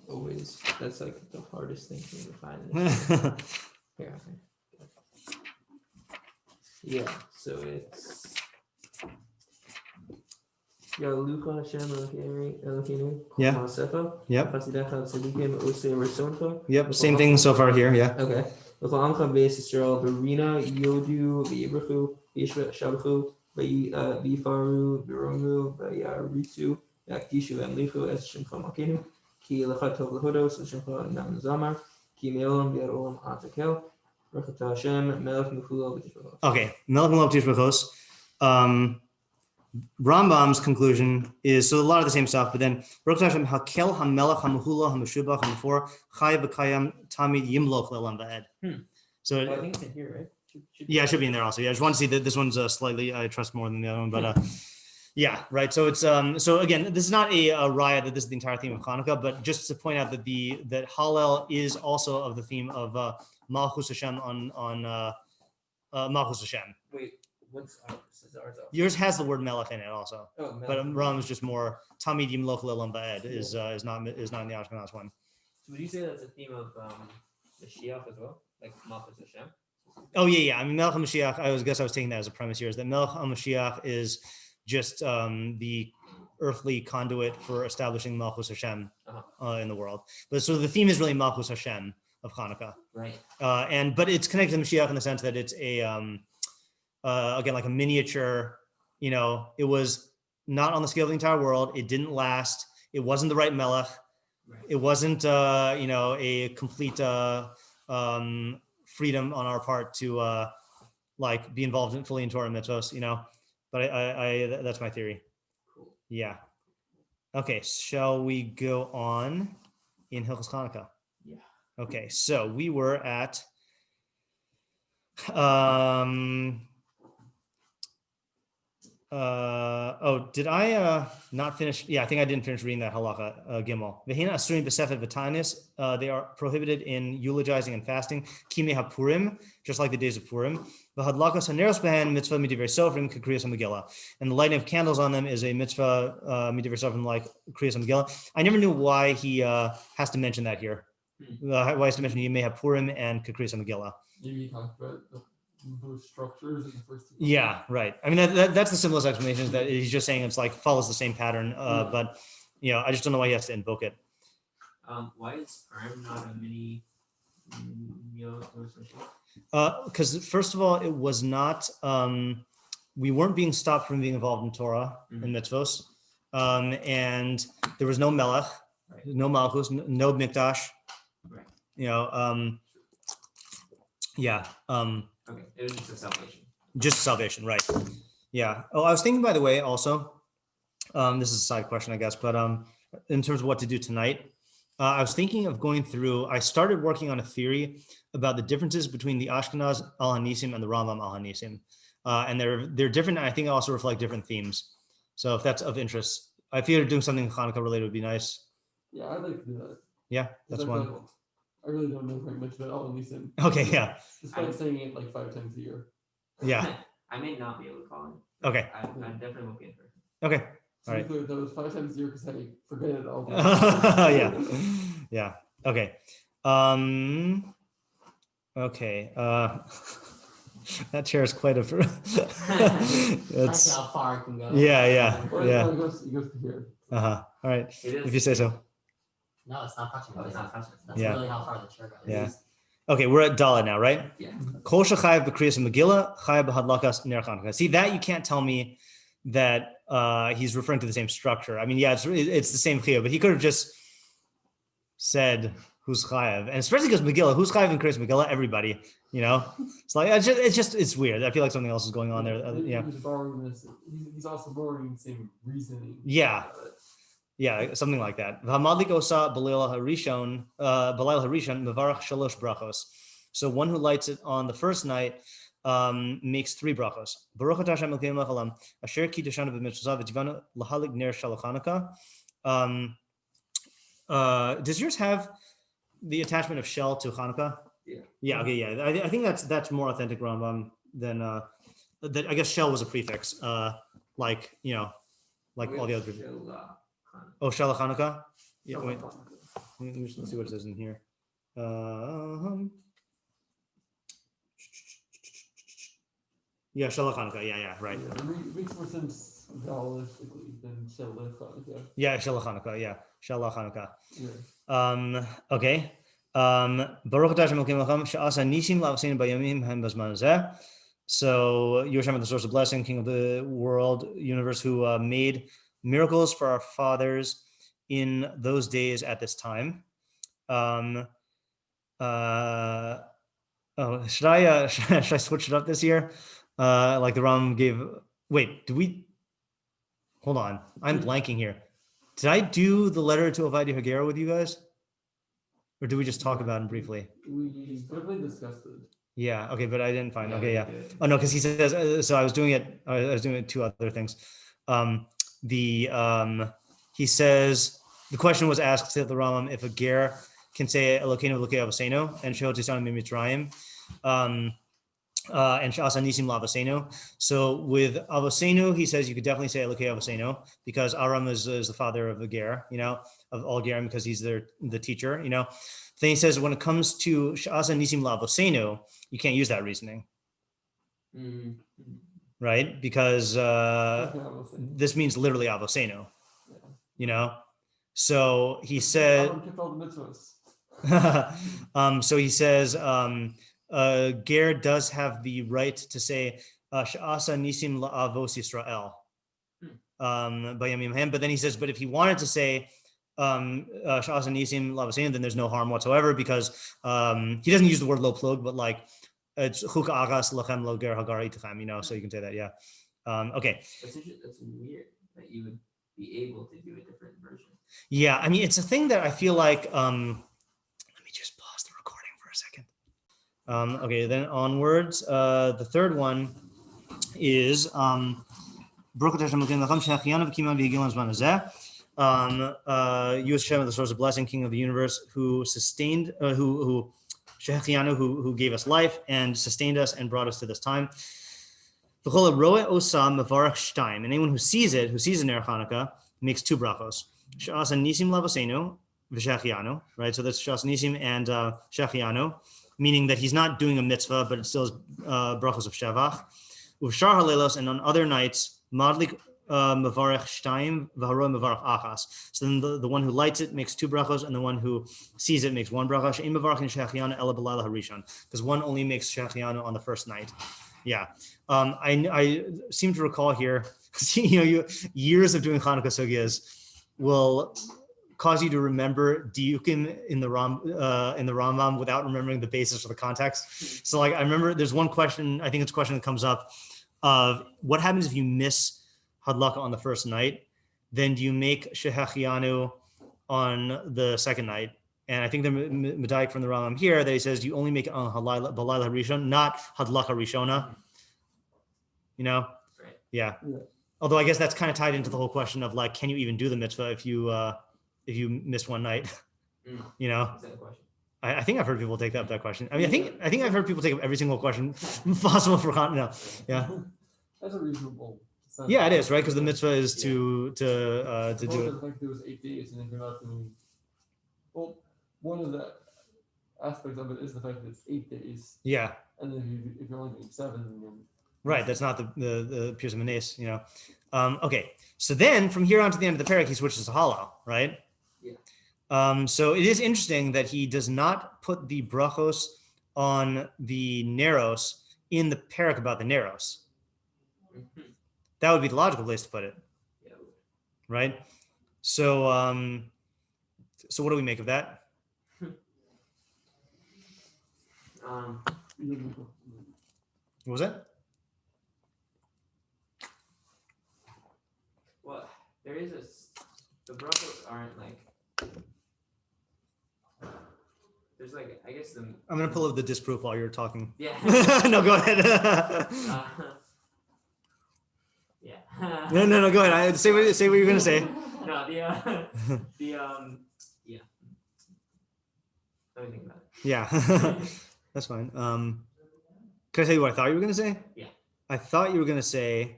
Always, that's like the hardest thing for me to find. Here, okay. Yeah, so it's Yalucha Hashem Elokeinu. Yeah. Yep. Chasidecha tzadikim osei resoncha. Yep. Same thing so far here. Yeah. Okay. L'chol amcha beis Yisrael v'rina yodu v'yibrachu v'yishabachu v'yifaru v'ronu v'yaritzu v'yakdishu v'yamlichu es shemcha malkeinu ki lecha tov lehodos l'shemcha nam zamar ki me'olam v'yad olam atakel. Okay, Melech Melech Tishbachos. Rambam's conclusion is so a lot of the same stuff, but then Baruch Hashem Hakel Hamelech Hamahula Hamashubach Hamafor Chai V'Kayam Tamid Yimloch Le'Olam Va'ed. So I think it's in here, right? Yeah, it should be in there also. Yeah, I just want to see that this one's slightly I trust more than the other one, but yeah, right. So it's so again, this is not a riot that this is the entire theme of Hanukkah, but just to point out that that Hallel is also of the theme of Malchus Hashem on Malchus Hashem. Wait, what's ours? Is ours off? Yours has the word Melech in it also, but Ram is just more Tamid Yimloch Le'Olam Va'ed is not in the Ashkenaz one. So would you say that's a theme of the Mashiach as well, like Malchus Hashem? Oh yeah. I mean, Melech HaMashiach. I was taking that as a premise here. Is that Melech HaMashiach is just the earthly conduit for establishing Malchus Hashem in the world. But so the theme is really Malchus Hashem of Hanukkah, right? But it's connected to Mashiach in the sense that it's a again like a miniature. You know, it was not on the scale of the entire world. It didn't last. It wasn't the right Melech. Right. It wasn't a complete freedom on our part to like be involved fully in Torah and mitzvos. You know, but I that's my theory. Cool. Yeah. Okay. Shall we go on in Hilchos Hanukkah? Yeah. Okay, so we were at did I not finish? Yeah, I think I didn't finish reading that halacha gimel. V'hina asurim b'sefet v'tanis. They are prohibited in eulogizing and fasting. Kimei hapurim, just like the days of Purim. V'hadlakas haneros behen mitzvah midivrei sofrim k'kriyas Megillah. And the lighting of candles on them is a mitzvah midivrei sofrim like kriyas Megillah. I never knew why he has to mention that here. Why is to mention you may have Purim and Kriyas Megillah? You talked about those structures in the first. Yeah, right. I mean, that's the simplest explanation, is that he's just saying it's like follows the same pattern. But I just don't know why he has to invoke it. Why is sperm not a mini Because first of all, it was not. We weren't being stopped from being involved in Torah and mitzvos, and there was no melech, no malchus, no mikdash. Right. Okay, it was just a salvation. Just salvation, right? Yeah. Oh, I was thinking, by the way, also, this is a side question, I guess, but in terms of what to do tonight, I was thinking of going through. I started working on a theory about the differences between the Ashkenaz al-Hanisim and the Rambam al-Hanisim, and they're different. And I think also reflect different themes. So if that's of interest, I feel doing something Hanukkah related would be nice. Yeah, I'd like to do that. Yeah, that's one. I really don't know very much about al-Hanisim. Okay, yeah. Despite saying it like 5 times a year. Yeah. I may not be able to follow. Okay. I definitely won't be in person. Okay. So All right. that was 5 times a year because I forget it all. Yeah. Okay. Okay. That chair is quite a. That's how far it can go. Yeah. Or it goes to here. All right. If you say so. No, it's not touching. It's not touching. That's really how far the chair goes. Yeah. Okay, we're at Dalet now, right? Yeah. Kol shechayev b'kriyas Megillah, chayev b'hadlakas ner Chanukah. See, that you can't tell me that he's referring to the same structure. I mean, yeah, it's the same chiyuv, but he could have just said who's chayev, and especially because Megillah, who's chayev in kriyas Megillah? Everybody, It's like it's weird. I feel like something else is going on there. Yeah. He's borrowing this. He's also borrowing the same reasoning. Yeah. Yeah, something like that. V'hamadlik osa b'leil harishon mevarach shalosh brachos. So one who lights it on the first night makes 3 brachos. Baruch atah Hashem Elokeinu melech haolam, asher kiddushanu b'mitzvosav v'tivanu lahalik ner shel Chanukah. Does yours have the attachment of shell to Hanukkah? Yeah. Yeah. Okay. Yeah. I think that's more authentic Rambam than that. I guess shell was a prefix, like all the other. Oh, Shel Chanukah? Yeah, wait. Let's see what it says in here. Yeah, Shel Chanukah. Yeah, right. Yeah, it makes more sense vowalistically than Shel Chanukah. Yeah, Shel Chanukah. Yeah, Shel Chanukah. Yeah. Okay. Baruch atah Hashem Elokeinu melech haolam, she'asa nisim la'avoseinu bayamim hahem b'zman hazeh. So you're Hashem, the source of blessing, King of the world, universe, who made miracles for our fathers in those days at this time. Should I switch it up this year? Like the Rambam gave. Wait, hold on. I'm blanking here. Did I do the letter to Ovadia Hagera with you guys? Or did we just talk about it briefly? We briefly discussed it. Yeah. Okay, but I didn't find. Okay. Yeah. Oh no, because he says. So I was doing it. I was doing 2 other things. He says the question was asked to the Rambam if a ger can say Elokeinu Elokei Avosenu and Shehot Yitzanu Mitzrayim, and She'asa Nisim L'Avosenu. So with Avosenu, he says you could definitely say Elokei Avosenu because Aram is the father of the ger, of all gerim because he's the teacher, Then he says when it comes to She'asa Nisim L'Avosenu, you can't use that reasoning. Mm-hmm. Right? Because this means literally avosenu, So he said, so he says, ger does have the right to say, She'asa nisim la'avos Yisrael, but then he says, but if he wanted to say, She'asa nisim la'avosenu, then there's no harm whatsoever because he doesn't use the word lo plug, but like, it's chuka agas lachem lo ger hagar itachem, so you can say that, yeah. Okay. That's weird that you would be able to do a different version. Yeah, I mean, it's a thing that I feel like, let me just pause the recording for a second. Okay, then onwards, the third one is, Baruch atah Hashem Elokeinu melech haolam, she'achiyanu v'kimanu v'higilanu b'zman hazeh. You, Hashem, the source of blessing, King of the universe, who sustained, who gave us life and sustained us and brought us to this time. And anyone who sees it, Ner Chanukah, makes 2 brachos. Right? So that's She'asa Nisim and Shechianu, meaning that he's not doing a mitzvah, but it still is brachos of Shavach. Uvshar halelos, and on other nights, madlik mevarech shtayim v'haro mevarech achas. So then the one who lights it makes 2 brachos, and the one who sees it makes 1 bracha. She'im mevarech in shechianu ela b'layla harishon, because one only makes shechianu on the first night. Yeah, I seem to recall here, years of doing Hanukkah sugyas will cause you to remember diukim in the Rambam without remembering the basis or the context. So like I remember there's one question, I think it's a question that comes up of what happens if you miss hadlaka on the first night, then do you make shehechianu on the second night? And I think the medayik from the Rambam here that he says you only make it on balayla harishon, not hadlaka rishona. Right. Yeah. Although I guess that's kind of tied into the whole question of like, can you even do the mitzvah if you miss one night? Is that a question? I think I've heard people take up that question. I mean, I think I've heard people take up every single question possible for no. Yeah. That's a reasonable. Yeah, it is, right? Because the mitzvah is to do it. The fact there was 8 days, and if you're not doing, well, one of the aspects of it is the fact that it's 8 days. Yeah. And then if you're only doing 7, then right, that's not the Pius Manes, Okay, so then from here on to the end of the parak, he switches to Hallel, right? Yeah. So it is interesting that he does not put the brachos on the Neros in the parak about the Neros. That would be the logical place to put it. Yeah. Right? So so what do we make of that? What was that? Well, there is the brachos aren't like, there's like, I guess I'm gonna pull up the disproof while you're talking. Yeah. No, go ahead. Yeah. No, go ahead. Say what you're gonna say. No, yeah. Let me think about it. Yeah, that's fine. Can I tell you what I thought you were gonna say? Yeah. I thought you were gonna say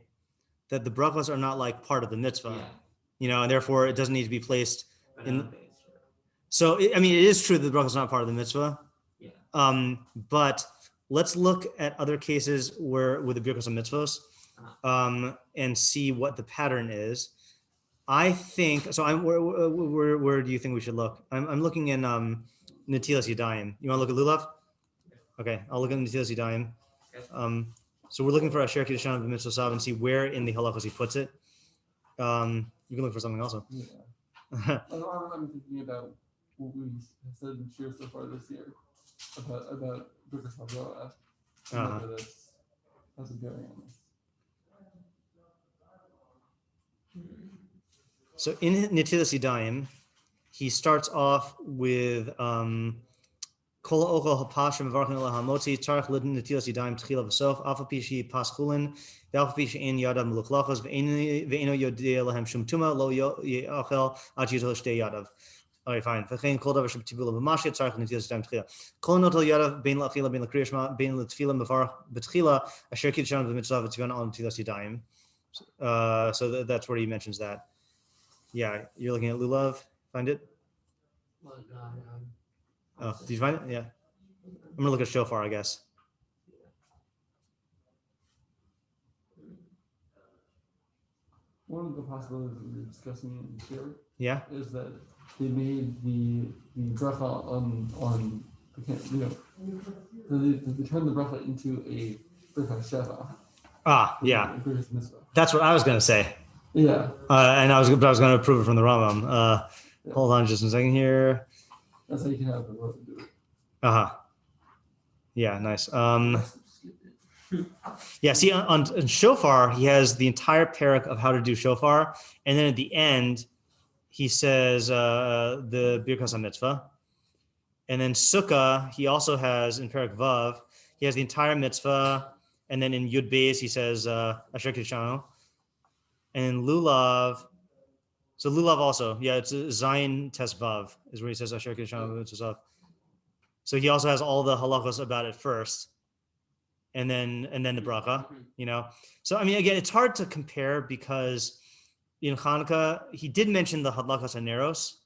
that the brachos are not like part of the mitzvah, Yeah. And therefore it doesn't need to be placed But I in. don't think it's true. So it is true that the brachos is not part of the mitzvah. Yeah. But let's look at other cases with the brachos of mitzvos, and see what the pattern is. I think so. Where do you think we should look? I'm looking in Netilas Yadayim. You want to look at Lulav? Okay, I'll look at Netilas Yadayim. So we're looking for Asher Kiddushan of the Mitzvah and see where in the halachos he puts it. You can look for something also. Yeah. I'm thinking about what we have said in shiur so far this year about Birkas Havroah. That's a bearing on this. So in Netilas Yadayim, he starts off with Kol ochel hapash mevarchin el hamotzi tzarich lidin Netilas Yadayim tchila v'sof alfa pishi paschulin v'alfa pishi ein yadav meluchlachos ve'eno yodea lehem shum tuma lo yachel ad yitol shtei yadav. All right, fine. V'chein kol davar sheb'tibula v'mashia tzarich Netilas Yadayim tchila. Kol notel yadav bein la'achila bein l'kriyashma bein l'tfila mevarch b'tchila asher kiddushan v'mitzvah v'tzivan al Netilas Yadayim. So that's where he mentions that. Yeah, you're looking at Lulav. Find it? Well, Oh, did you find it? Yeah. I'm gonna look at shofar, I guess. One of the possibilities that we were discussing here Yeah. is that they made the bracha on they turned the bracha into a birkas sheva. Yeah. A birkas mitzvah. That's what I was gonna say. Yeah. And I was gonna prove it from the Rambam. Hold on just a second here. That's how you can have the Lord do it. Yeah, nice. Yeah, see on shofar, he has the entire parak of how to do shofar, and then at the end, he says the birkas mitzvah. And then sukkah, he also has in parak vav, he has the entire mitzvah, and then in yud beis, he says asher kishano. And in lulav, so lulav also, yeah, it's Zayin Tes Vav is where he says Asher Kishon Mitzvah. So he also has all the halachos about it first, and then the bracha, So I mean, again, it's hard to compare because in Hanukkah he did mention the halachos and neros.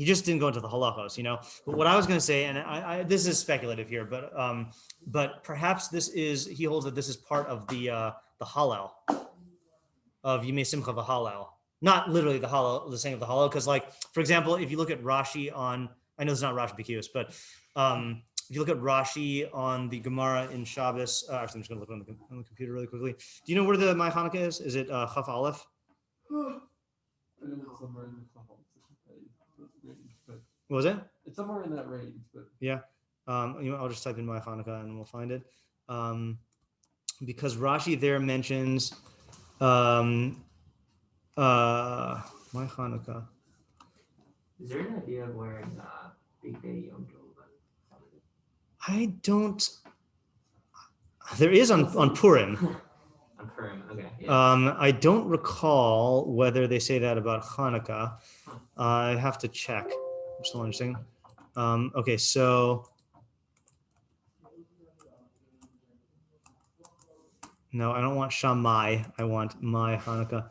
he just didn't go into the halachos, you know. But what I was going to say, and I this is speculative here, but perhaps he holds that this is part of the Hallel of Yimei Simcha v'Hallel, not literally the Hallel, the saying of the Hallel, because like for example, if you look at Rashi on, I know it's not Rashi Bekius, but if you look at Rashi on the Gemara in Shabbos, actually I'm just going to look on the computer really quickly. Do you know where the my Hanukkah is? Is it Chaf Aleph? I know it's somewhere in the range, but What was it? it's somewhere in that range. But Yeah. You know, I'll just type in my Hanukkah and we'll find it. Because Rashi there mentions my Hanukkah. Is there an idea of wearing big day Yom Tov? I don't. There is on Purim. On Purim, okay. Yeah. I don't recall whether they say that about Hanukkah. I have to check. Just one second. Okay, so no, I don't want Shammai. I want my Hanukkah.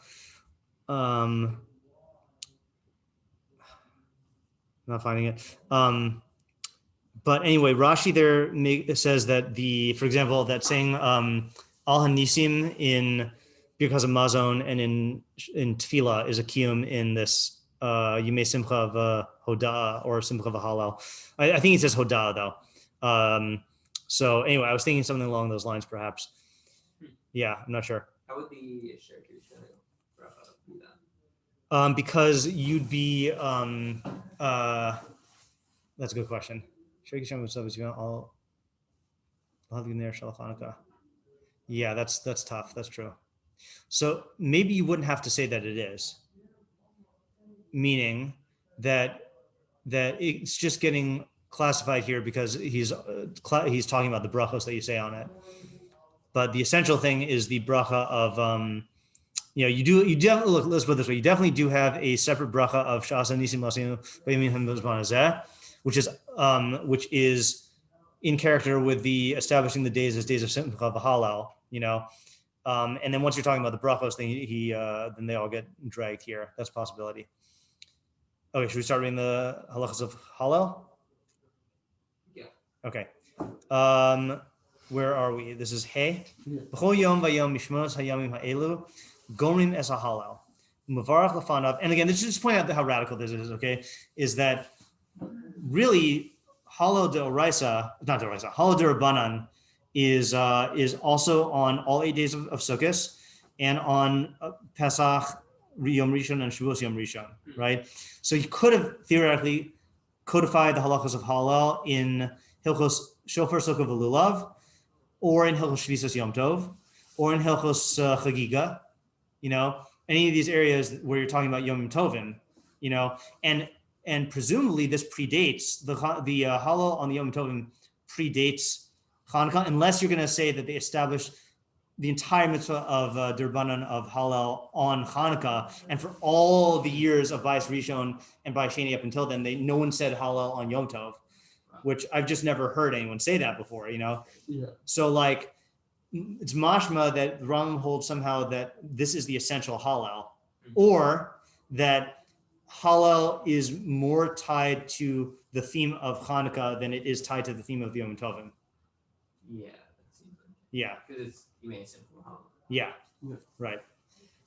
Not finding it. But anyway, Rashi there says that for example, that saying Al Hanisim in because of Mazon and in Tefillah is a kiyum in this Yimei Simcha of Hodah or Simcha of Hallel. I think it says Hodah though. So anyway, I was thinking something along those lines, perhaps. Yeah, I'm not sure. How would the share be that? Because you'd be that's a good question. Yeah, that's tough. That's true. So maybe you wouldn't have to say that it is, meaning that it's just getting classified here because he's talking about the brachos that you say on it. But the essential thing is the bracha of you definitely look. Let's put it this way: you definitely do have a separate bracha of Shasa Nisim Lasinu B'Yamin HaMizman Hazeh, which is in character with the establishing the days as days of Simcha v'Hallel, you know, and then once you're talking about the brachos, then they all get dragged here. That's a possibility. Okay, should we start reading the halachos of Hallel? Yeah. Okay. Where are we? This is Hey. B'chol yom v'yom mishmonos hayamim ha'elu gomrim es ha'Hallel u'mevarach lefanav. And again, this is just point out how radical this is. Okay, is that really Hallel D'Orabanan is also on all 8 days of Sukkot and on Pesach Yom Rishon and Shavuos Yom Rishon, right? So you could have theoretically codified the halachos of Hallel in Hilchos Shofar Sukkot V'Lulav, or in Hilchos Shvisos Yom Tov, or in Hilchos Chagiga, you know, any of these areas where you're talking about Yom Tovim, you know, and presumably this predates the Hallel on the Yom Tovim predates Hanukkah, unless you're going to say that they established the entire mitzvah of D'Rabbanan of Hallel on Hanukkah, and for all the years of Bayis Rishon and Bayis Sheni up until then, no one said Hallel on Yom Tov, which I've just never heard anyone say that before, you know? yeah, So like, it's mashma that Rambam holds somehow that this is the essential Hallel, or that Hallel is more tied to the theme of Hanukkah than it is tied to the theme of the Yom Tovim. Yeah, that seems like Yeah, because it's you made simple Hallel. yeah, Yeah. right.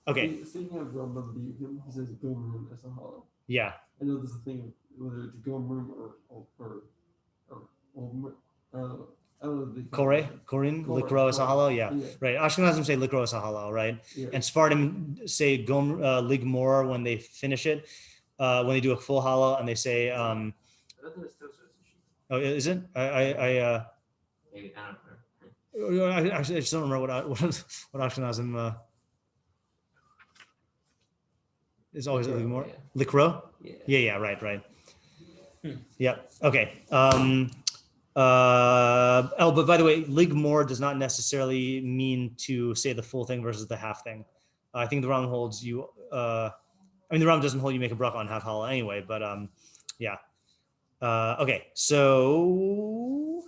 Okay, Speaking of Rambam Bekius, he says gomrim as a Hallel. yeah, I know there's a thing whether it's gomrim or I don't know. Korin, Likro es Hallel, yeah, right. Ashkenazim say Likro es Hallel, right? Yeah. And Sephardim say Ligmor when they finish it, when they do a full Hallel, and they say, I thought it was still oh, is it? maybe I don't know. I just don't remember what Ashkenazim is always Likro, Ligmor. yeah. Likro? Yeah. Yeah, right. Yeah, okay. But by the way, ligmor does not necessarily mean to say the full thing versus the half thing. I think the Rambam holds you. The Rambam doesn't hold you make a bracha on half Hallel anyway. But yeah. Okay, so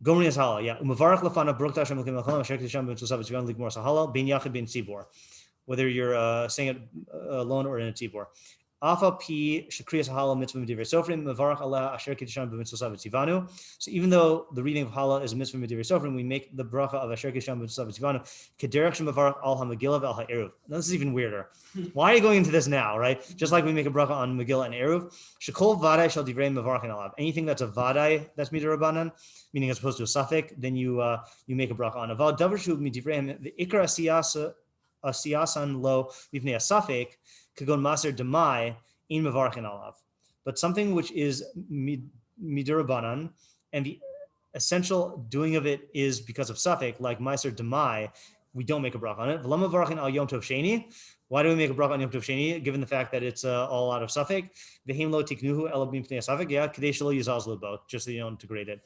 Gomri es Hallel, yeah. Umavarach lefana brukta Hashem l'kim l'chalam asher k'tisham b'mitzusav v'tzivon ligmor es Hallel ben yachid ben tzibor, whether you're saying it alone or in a tzibor. Afa pi shekriyas halal mitzvah midivrei sofrim mevarach Allah asher kiddusham b'mitzvosav v'tzivanu. So even though the reading of halal is a mitzvah midivrei sofrim, we make the bracha of asher kiddusham b'mitzvosav v'tzivanu kederech shemevarach al ha-Megillah v'al ha-Eruv. Now this is even weirder. Why are you going into this now, right? Just like we make a bracha on Megillah and Eruv. Shekol vadai shel divrei mevarachin alav. Anything that's a vadai, that's midrabanan, meaning as opposed to a suffix, then you make a bracha on. Aval davar shu midivreim the ikra asiyasan lo mipnei a suffix kagon maser demai in mevarachin alav. But something which is midrabanan and the essential doing of it is because of suffix, like maser demai, we don't make a bracha on it. V'lama mevarachin al yom tov sheni. Why do we make a bracha on Yom Tov Sheni, given the fact that it's all out of suffix? V'heim lo tiknuhu ela b'mipnei a-suffix. Yeah, kadei shelo yizaz lo, just so you don't degrade it.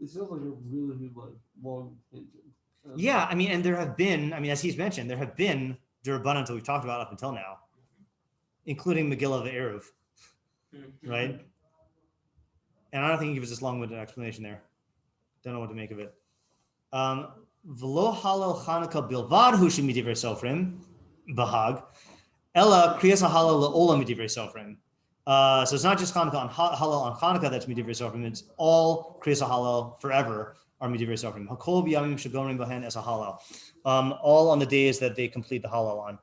It sounds like a really long tangent. Yeah, I mean, and there have been, as he's mentioned, there have been D'Rabbanan that we've talked about up until now, including Megillah Erev, right? And I don't think he gives this long-winded explanation there. Don't know what to make of it. V'lo halal Chanukah bilvad hu shemidivrei sofrim bahag, ella kriyas halal le'olam midivrei sofrim. So it's not just Hanukkah on Hallel on Hanukkah that's midivrei sofrim. It's all kriyas halal forever are midivrei sofrim. Hakol b'yamim shegomrim bahen as a Hallel. All on the days that they complete the Hallel on.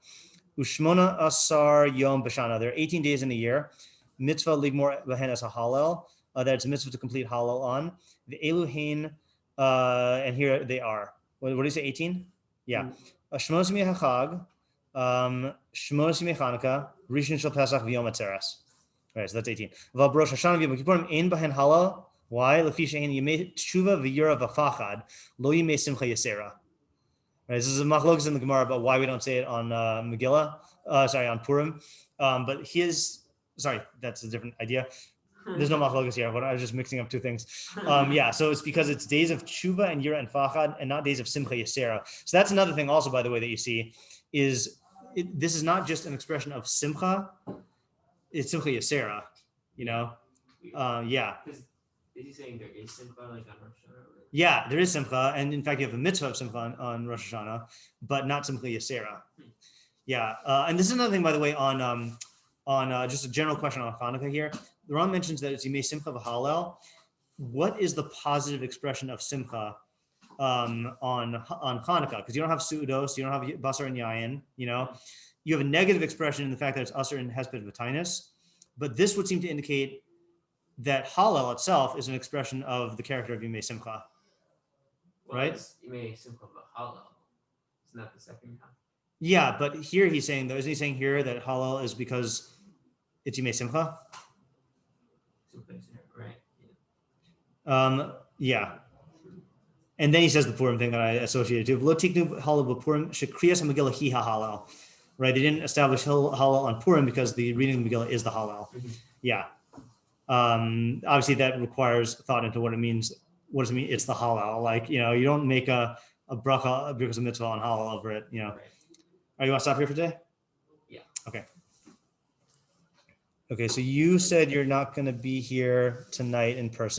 Ushmona asar yom b'shana. There are 18 days in a year. Mitzvah ligmor bahen as a Hallel. That it's a mitzvah to complete Hallel on. The eluhin, and here they are. What do you say? 18? Yeah. Shmos yimei hachag, Shmos yimei Chanukah, Rishon shel Pesach v'yom atzeres. Right, so that's 18. V'al Rosh Hashanah v'yom Kippurim ein bahen halal. Why? Lefi she'ein yimei tשובה v'yira v'fachad, lo yimei simcha yisera. Right, this is a machlokes in the Gemara about why we don't say it on Megillah. On Purim. But that's a different idea. There's no machlokes here, but I was just mixing up two things. So it's because it's days of tשובה and yira and fachad, and not days of simcha yisera. So that's another thing also, by the way, that you see is this is not just an expression of simcha. It's simcha yisera, Is he saying there is simcha like on Rosh Hashanah? Yeah, there is simcha, and in fact, you have a mitzvah of simcha on Rosh Hashanah, but not simcha yisera. Yeah, and this is another thing, by the way, on just a general question on Hanukkah here. The Rambam mentions that it's yimei simcha v'Hallel. What is the positive expression of simcha on Hanukkah? Because you don't have sudos, you don't have basar and yayin. You have a negative expression in the fact that it's usher and hesped v'tainus. But this would seem to indicate that Hallel itself is an expression of the character of yimei simcha. Right? Yimei simcha v'Hallel. It's not the second half. Yeah, but here he's saying, though, isn't he saying here that Hallel is because it's yimei simcha? Right. Yeah. And then he says the Purim thing that I associated to. Lo tiknu Hallel b'Purim shekriyas ha-Megillah hi ha-Hallel. Right? They didn't establish Hallel on Purim because the reading of Megillah is the Hallel. Yeah. Obviously that requires thought into what it means. What does it mean? It's the Hallel. You don't make a bracha because of mitzvah on Hallel over it. Right. Are you want to stop here for today? Yeah. Okay, so you said you're not going to be here tonight in person.